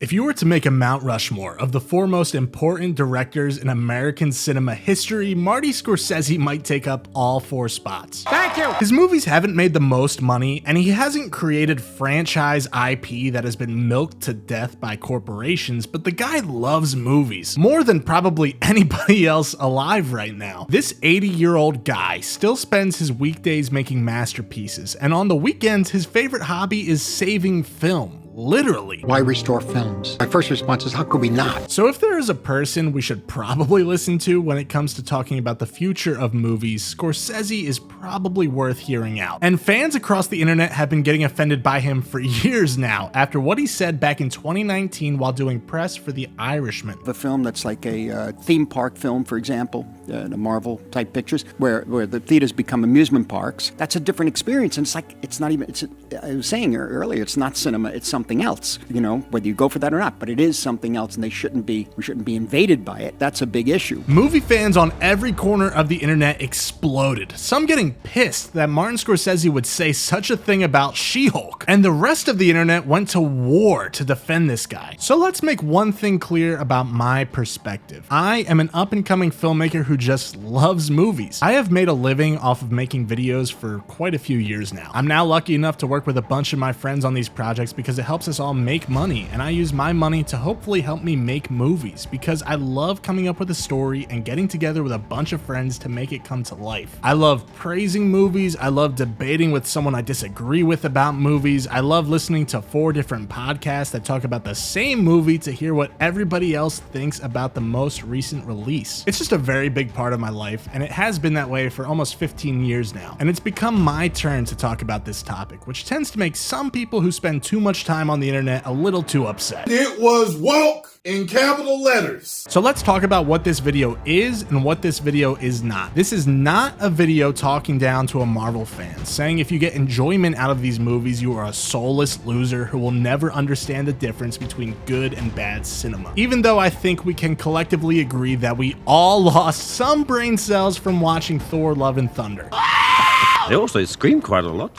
If you were to make a Mount Rushmore of the 4 most important directors in American cinema history, Marty Scorsese might take up all 4 spots. Thank you! His movies haven't made the most money, and he hasn't created franchise IP that has been milked to death by corporations, but the guy loves movies, more than probably anybody else alive right now. This 80-year-old guy still spends his weekdays making masterpieces, and on the weekends, his favorite hobby is saving film. Literally. Why restore films? My first response is, how could we not? So if there is a person we should probably listen to when it comes to talking about the future of movies, Scorsese is probably worth hearing out. And fans across the internet have been getting offended by him for years now, after what he said back in 2019 while doing press for The Irishman. A film that's like a theme park film, for example, the Marvel type pictures, where the theaters become amusement parks, that's a different experience. And it's not even, I was saying earlier, it's not cinema, it's something else, you know, whether you go for that or not, but it is something else, and we shouldn't be invaded by it. That's a big issue. Movie fans on every corner of the internet exploded, some getting pissed that Martin Scorsese would say such a thing about She-Hulk, and the rest of the internet went to war to defend this guy. So let's make one thing clear about my perspective. I am an up-and-coming filmmaker who just loves movies. I have made a living off of making videos for quite a few years now. I'm now lucky enough to work with a bunch of my friends on these projects because it helps us all make money, and I use my money to hopefully help me make movies because I love coming up with a story and getting together with a bunch of friends to make it come to life. I love praising movies, I love debating with someone I disagree with about movies, I love listening to 4 different podcasts that talk about the same movie to hear what everybody else thinks about the most recent release. It's just a very big part of my life, and it has been that way for almost 15 years now, and it's become my turn to talk about this topic, which tends to make some people who spend too much time on the internet a little too upset. It was woke in capital letters. So let's talk about what this video is and what this video is not. This is not a video talking down to a Marvel fan, saying if you get enjoyment out of these movies, you are a soulless loser who will never understand the difference between good and bad cinema. Even though I think we can collectively agree that we all lost some brain cells from watching Thor: Love and Thunder. They also scream quite a lot.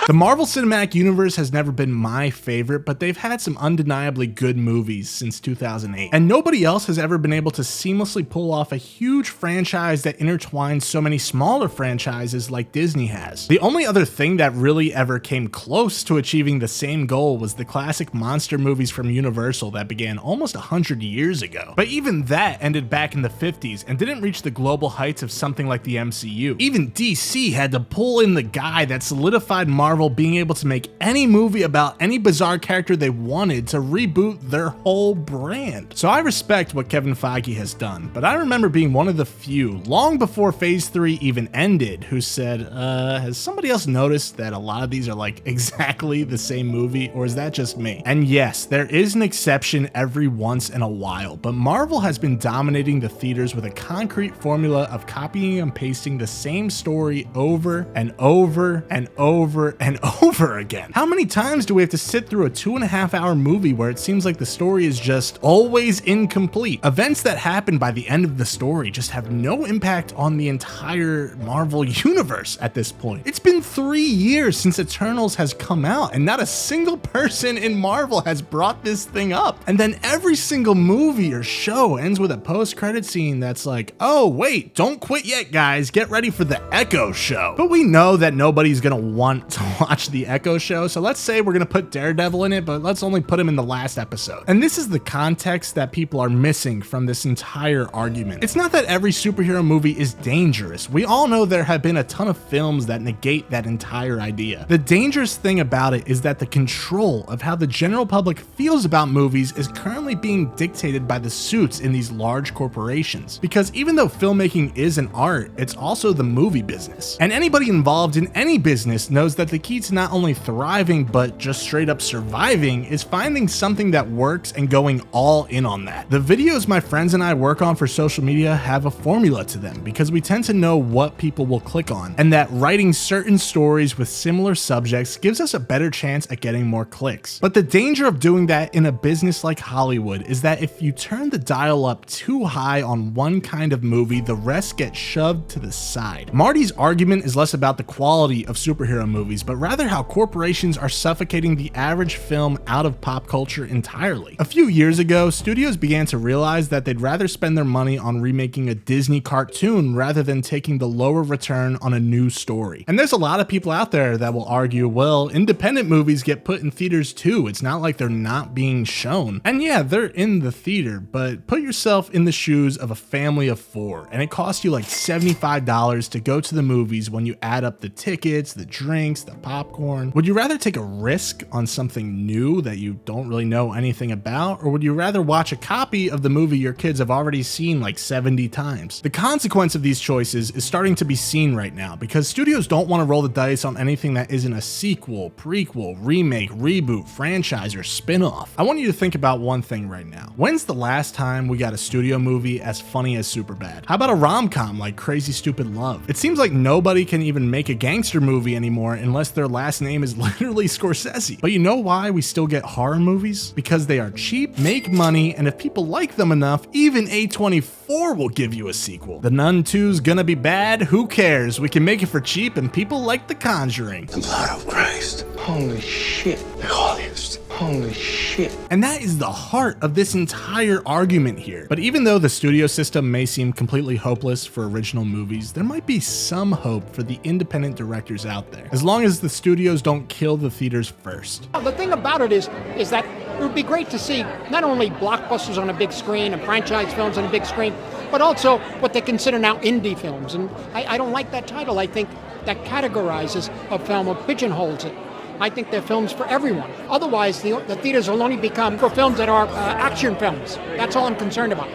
The Marvel Cinematic Universe has never been my favorite, but they've had some undeniably good movies since 2008. And nobody else has ever been able to seamlessly pull off a huge franchise that intertwines so many smaller franchises like Disney has. The only other thing that really ever came close to achieving the same goal was the classic monster movies from Universal that began almost 100 years ago. But even that ended back in the 50s and didn't reach the global heights of something like the MCU. Even DC had to pull in the guy that solidified Marvel being able to make any movie about any bizarre character they wanted to reboot their whole brand. So I respect what Kevin Feige has done, but I remember being one of the few, long before Phase 3 even ended, who said, has somebody else noticed that a lot of these are like exactly the same movie, or is that just me? And yes, there is an exception every once in a while, but Marvel has been dominating the theaters with a concrete formula of copying and pasting the same story over and over and over and over again. How many times do we have to sit through a 2.5-hour movie where it seems like the story is just always incomplete? Events that happen by the end of the story just have no impact on the entire Marvel universe at this point. It's been 3 years since Eternals has come out, and not a single person in Marvel has brought this thing up. And then every single movie or show ends with a post-credit scene that's like, oh wait, don't quit yet guys, get ready for the Echo show. But we know that nobody's gonna want to watch the Echo show, so let's say we're gonna put Daredevil in it, but let's only put him in the last episode. And this is the context that people are missing from this entire argument. It's not that every superhero movie is dangerous. We all know there have been a ton of films that negate that entire idea. The dangerous thing about it is that the control of how the general public feels about movies is currently being dictated by the suits in these large corporations. Because even though filmmaking is an art, it's also the movie business. And anybody involved in any business knows that the key to not only thriving but just straight up surviving is finding something that works and going all in on that. The videos my friends and I work on for social media have a formula to them because we tend to know what people will click on, and that writing certain stories with similar subjects gives us a better chance at getting more clicks. But the danger of doing that in a business like Hollywood is that if you turn the dial up too high on one kind of movie, the rest get shoved to the side. Marty's argument is less about the quality of superhero movies, but but rather how corporations are suffocating the average film out of pop culture entirely. A few years ago, studios began to realize that they'd rather spend their money on remaking a Disney cartoon rather than taking the lower return on a new story. And there's a lot of people out there that will argue, well, independent movies get put in theaters too. It's not like they're not being shown. And yeah, they're in the theater, but put yourself in the shoes of a family of 4, and it costs you like $75 to go to the movies when you add up the tickets, the drinks, the popcorn. Would you rather take a risk on something new that you don't really know anything about, or would you rather watch a copy of the movie your kids have already seen like 70 times? The consequence of these choices is starting to be seen right now because studios don't want to roll the dice on anything that isn't a sequel, prequel, remake, reboot, franchise, or spin-off. I want you to think about one thing right now. When's the last time we got a studio movie as funny as Superbad? How about a rom-com like Crazy Stupid Love? It seems like nobody can even make a gangster movie anymore unless their last name is literally Scorsese. But you know why we still get horror movies? Because they are cheap, make money, and if people like them enough, even A24 will give you a sequel. The Nun 2's gonna be bad? Who cares? We can make it for cheap and people like The Conjuring. The blood of Christ. Holy shit. The holiest. Holy shit. And that is the heart of this entire argument here. But even though the studio system may seem completely hopeless for original movies, there might be some hope for the independent directors out there, as long as the studios don't kill the theaters first. The thing about it is that it would be great to see not only blockbusters on a big screen and franchise films on a big screen, but also what they consider now indie films. And I don't like that title. I think that categorizes a film or pigeonholes it. I think they're films for everyone. Otherwise, the theaters will only become for films that are action films. That's all I'm concerned about.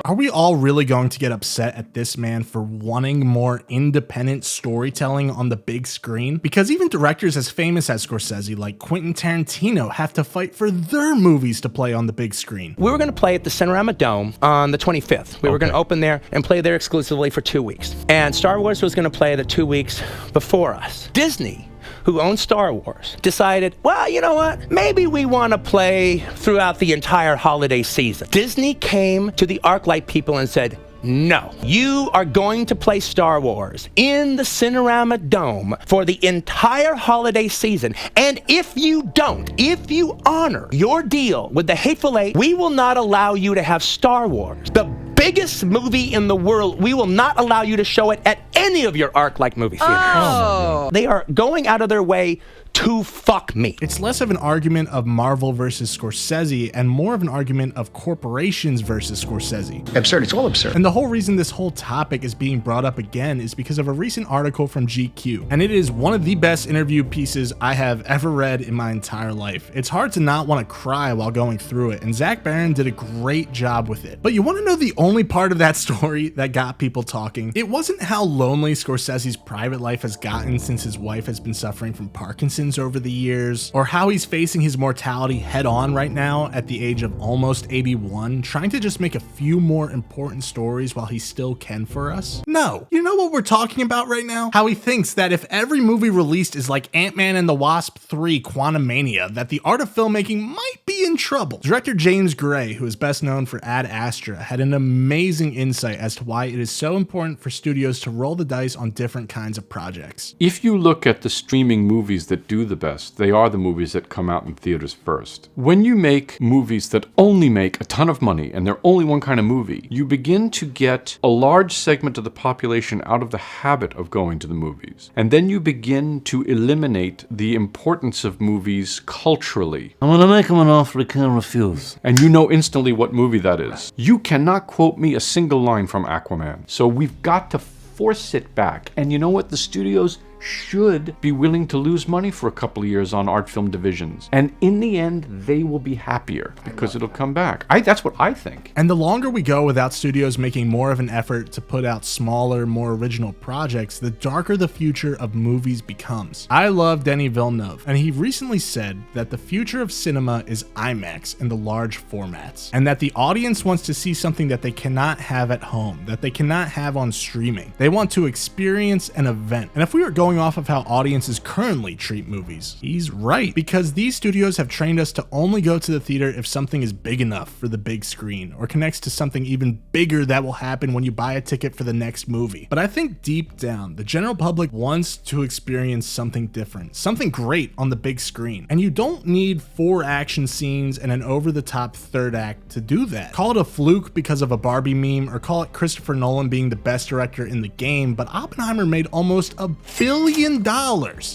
Are we all really going to get upset at this man for wanting more independent storytelling on the big screen? Because even directors as famous as Scorsese, like Quentin Tarantino, have to fight for their movies to play on the big screen. We were going to play at the Cinerama Dome on the 25th. We were going to open there and play there exclusively for 2 weeks. And Star Wars was going to play the 2 weeks before us. Disney, who owns Star Wars, decided, well, you know what? Maybe we want to play throughout the entire holiday season. Disney came to the ArcLight people and said, no, you are going to play Star Wars in the Cinerama Dome for the entire holiday season. And if you don't, if you honor your deal with the Hateful Eight, we will not allow you to have Star Wars, the biggest movie in the world. We will not allow you to show it at any of your ArcLight movie theaters. Oh. They are going out of their way to fuck me. It's less of an argument of Marvel versus Scorsese and more of an argument of corporations versus Scorsese. Absurd. It's all absurd. And the whole reason this whole topic is being brought up again is because of a recent article from GQ. And it is one of the best interview pieces I have ever read in my entire life. It's hard to not want to cry while going through it, and Zach Baron did a great job with it. But you want to know the only part of that story that got people talking? It wasn't how lonely Scorsese's private life has gotten since his wife has been suffering from Parkinson's over the years, or how he's facing his mortality head on right now at the age of almost 81, trying to just make a few more important stories while he still can for us. No. You know what we're talking about right now? How he thinks that if every movie released is like Ant-Man and the Wasp 3 Quantumania, that the art of filmmaking might be in trouble. Director James Gray, who is best known for Ad Astra, had an amazing insight as to why it is so important for studios to roll the dice on different kinds of projects. If you look at the streaming movies that do the best, they are the movies that come out in theaters first. When you make movies that only make a ton of money and they're only one kind of movie, you begin to get a large segment of the population out of the habit of going to the movies. And then you begin to eliminate the importance of movies culturally. I'm gonna make him an offer he can't refuse. And you know instantly what movie that is. You cannot quote me a single line from Aquaman. So we've got to force it back. And you know what? The studios should be willing to lose money for a couple of years on art film divisions. And in the end, they will be happier because it'll come back. That's what I think. And the longer we go without studios making more of an effort to put out smaller, more original projects, the darker the future of movies becomes. I love Denis Villeneuve, and he recently said that the future of cinema is IMAX and the large formats, and that the audience wants to see something that they cannot have at home, that they cannot have on streaming. They want to experience an event. And if we are going going off of how audiences currently treat movies. He's right, because these studios have trained us to only go to the theater if something is big enough for the big screen, or connects to something even bigger that will happen when you buy a ticket for the next movie. But I think deep down, the general public wants to experience something different, something great on the big screen. And you don't need 4 action scenes and an over-the-top third act to do that. Call it a fluke because of a Barbie meme, or call it Christopher Nolan being the best director in the game, but Oppenheimer made almost $1 billion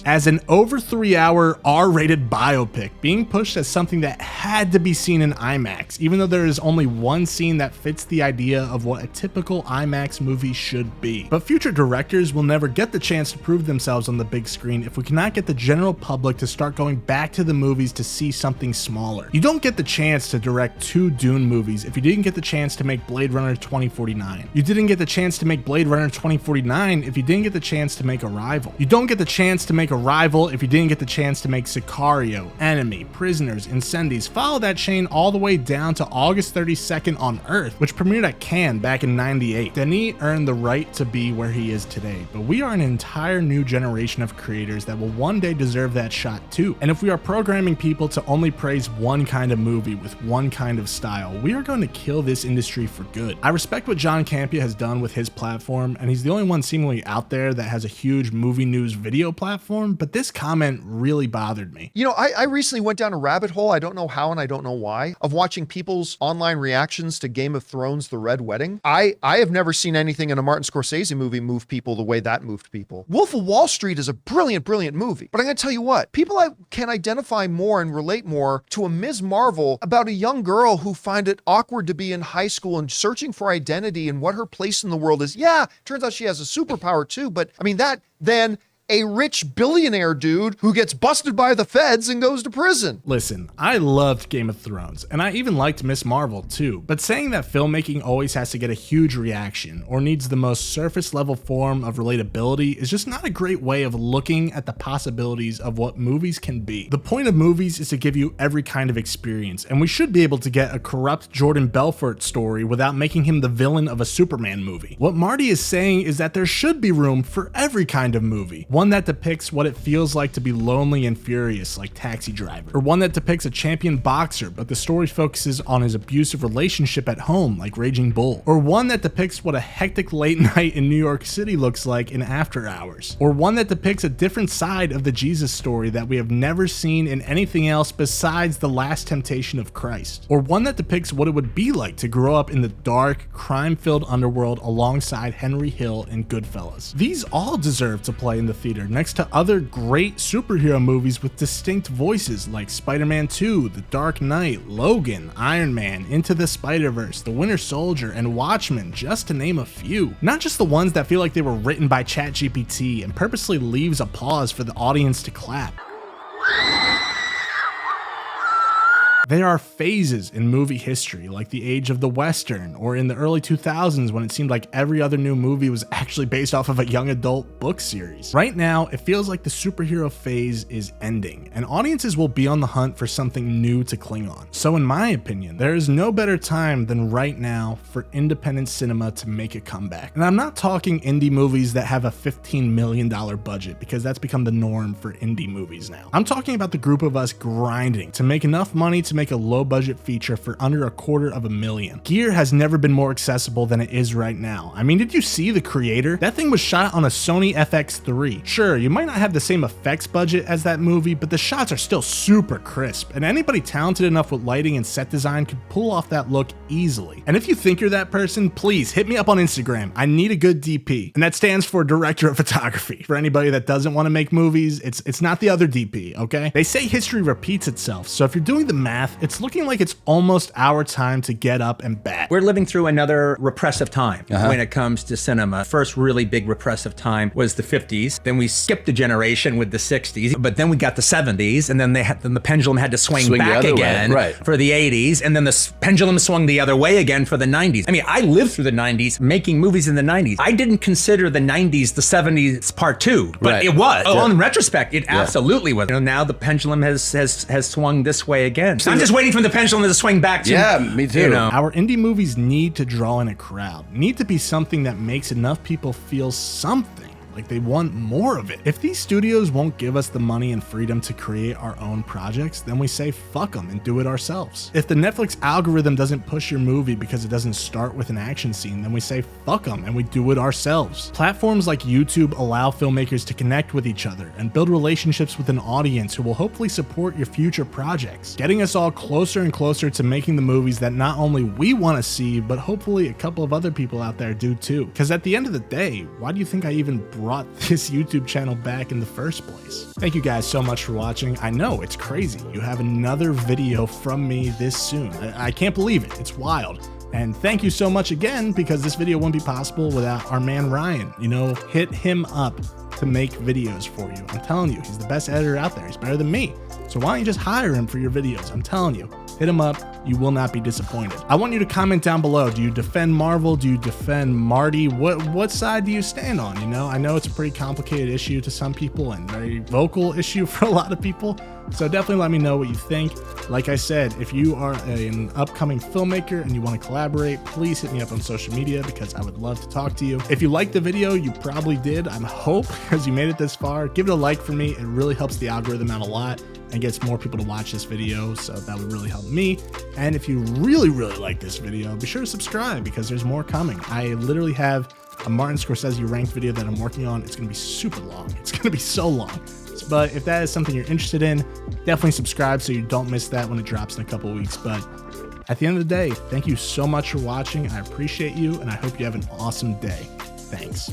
as an over 3-hour R-rated biopic, being pushed as something that had to be seen in IMAX, even though there is only one scene that fits the idea of what a typical IMAX movie should be. But future directors will never get the chance to prove themselves on the big screen if we cannot get the general public to start going back to the movies to see something smaller. You don't get the chance to direct 2 Dune movies if you didn't get the chance to make Blade Runner 2049. You didn't get the chance to make Blade Runner 2049 if you didn't get the chance to make Arrival. You don't get the chance to make Arrival if you didn't get the chance to make Sicario, Enemy, Prisoners, Incendies. Follow that chain all the way down to August 32nd on Earth, which premiered at Cannes back in '98. Denis earned the right to be where he is today, but we are an entire new generation of creators that will one day deserve that shot too. And if we are programming people to only praise one kind of movie with one kind of style, we are going to kill this industry for good. I respect what John Campea has done with his platform, and he's the only one seemingly out there that has a huge movie news video platform, but this comment really bothered me. You know, I recently went down a rabbit hole, I don't know how and I don't know why, of watching people's online reactions to Game of Thrones, The Red Wedding. I have never seen anything in a Martin Scorsese movie move people the way that moved people. Wolf of Wall Street is a brilliant, brilliant movie, but I'm gonna tell you what, people can identify more and relate more to a Ms. Marvel about a young girl who find it awkward to be in high school and searching for identity and what her place in the world is. Yeah, turns out she has a superpower too, but I mean that then a rich billionaire dude who gets busted by the feds and goes to prison. Listen, I loved Game of Thrones, and I even liked Ms. Marvel too, but saying that filmmaking always has to get a huge reaction or needs the most surface level form of relatability is just not a great way of looking at the possibilities of what movies can be. The point of movies is to give you every kind of experience, and we should be able to get a corrupt Jordan Belfort story without making him the villain of a Superman movie. What Marty is saying is that there should be room for every kind of movie. One that depicts what it feels like to be lonely and furious, like Taxi Driver. Or one that depicts a champion boxer, but the story focuses on his abusive relationship at home, like Raging Bull. Or one that depicts what a hectic late night in New York City looks like in After Hours. Or one that depicts a different side of the Jesus story that we have never seen in anything else besides The Last Temptation of Christ. Or one that depicts what it would be like to grow up in the dark, crime-filled underworld alongside Henry Hill and Goodfellas. These all deserve to play in the theater next to other great superhero movies with distinct voices like Spider-Man 2, The Dark Knight, Logan, Iron Man, Into the Spider-Verse, The Winter Soldier, and Watchmen, just to name a few. Not just the ones that feel like they were written by ChatGPT and purposely leaves a pause for the audience to clap. There are phases in movie history, like the age of the Western, or in the early 2000s when it seemed like every other new movie was actually based off of a young adult book series. Right now, it feels like the superhero phase is ending, and audiences will be on the hunt for something new to cling on. So in my opinion, there is no better time than right now for independent cinema to make a comeback. And I'm not talking indie movies that have a $15 million budget, because that's become the norm for indie movies now. I'm talking about the group of us grinding to make enough money to make a low-budget feature for under $250,000. Gear has never been more accessible than it is right now. I mean, did you see The Creator? That thing was shot on a Sony FX3. Sure, you might not have the same effects budget as that movie, but the shots are still super crisp, and anybody talented enough with lighting and set design could pull off that look easily. And if you think you're that person, please hit me up on Instagram. I need a good DP, and that stands for Director of Photography. For anybody that doesn't want to make movies, it's not the other DP, okay? They say history repeats itself, so if you're doing the math, it's looking like it's almost our time to get up and bat. We're living through another repressive time when it comes to cinema. First really big repressive time was the 50s. Then we skipped a generation with the 60s, but then we got the 70s, and then the pendulum had to swing back again for the 80s, and then the pendulum swung the other way again for the 90s. I mean, I lived through the 90s, making movies in the 90s. I didn't consider the 90s the 70s part 2, but it was. Oh, in retrospect, it absolutely was. You know, now the pendulum has swung this way again. So I'm just waiting for the pendulum to swing back to. Yeah, me too. You know. Our indie movies need to draw in a crowd, need to be something that makes enough people feel something. Like, they want more of it. If these studios won't give us the money and freedom to create our own projects, then we say fuck them and do it ourselves. If the Netflix algorithm doesn't push your movie because it doesn't start with an action scene, then we say fuck them and we do it ourselves. Platforms like YouTube allow filmmakers to connect with each other and build relationships with an audience who will hopefully support your future projects, getting us all closer and closer to making the movies that not only we want to see, but hopefully a couple of other people out there do too. Because at the end of the day, why do you think I even brought this YouTube channel back in the first place? Thank you guys so much for watching. I know, it's crazy. You have another video from me this soon. I can't believe it. It's wild. And thank you so much again, because this video wouldn't be possible without our man Ryan. You know, hit him up to make videos for you. I'm telling you, he's the best editor out there. He's better than me. So why don't you just hire him for your videos? I'm telling you, hit him up. You will not be disappointed. I want you to comment down below. Do you defend Marvel? Do you defend Marty? What side do you stand on? You know, I know it's a pretty complicated issue to some people and very vocal issue for a lot of people. So definitely let me know what you think. Like I said, if you are an upcoming filmmaker and you want to collaborate, please hit me up on social media because I would love to talk to you. If you liked the video, you probably did, I hope, because you made it this far. Give it a like for me. It really helps the algorithm out a lot and gets more people to watch this video, so that would really help me. And if you really like this video, be sure to subscribe because there's more coming. I literally have a Martin Scorsese ranked video that I'm working on. It's going to be super long. It's going to be so long. But if that is something you're interested in, definitely subscribe so you don't miss that when it drops in a couple weeks. But at the end of the day, thank you so much for watching. I appreciate you, and I hope you have an awesome day. Thanks.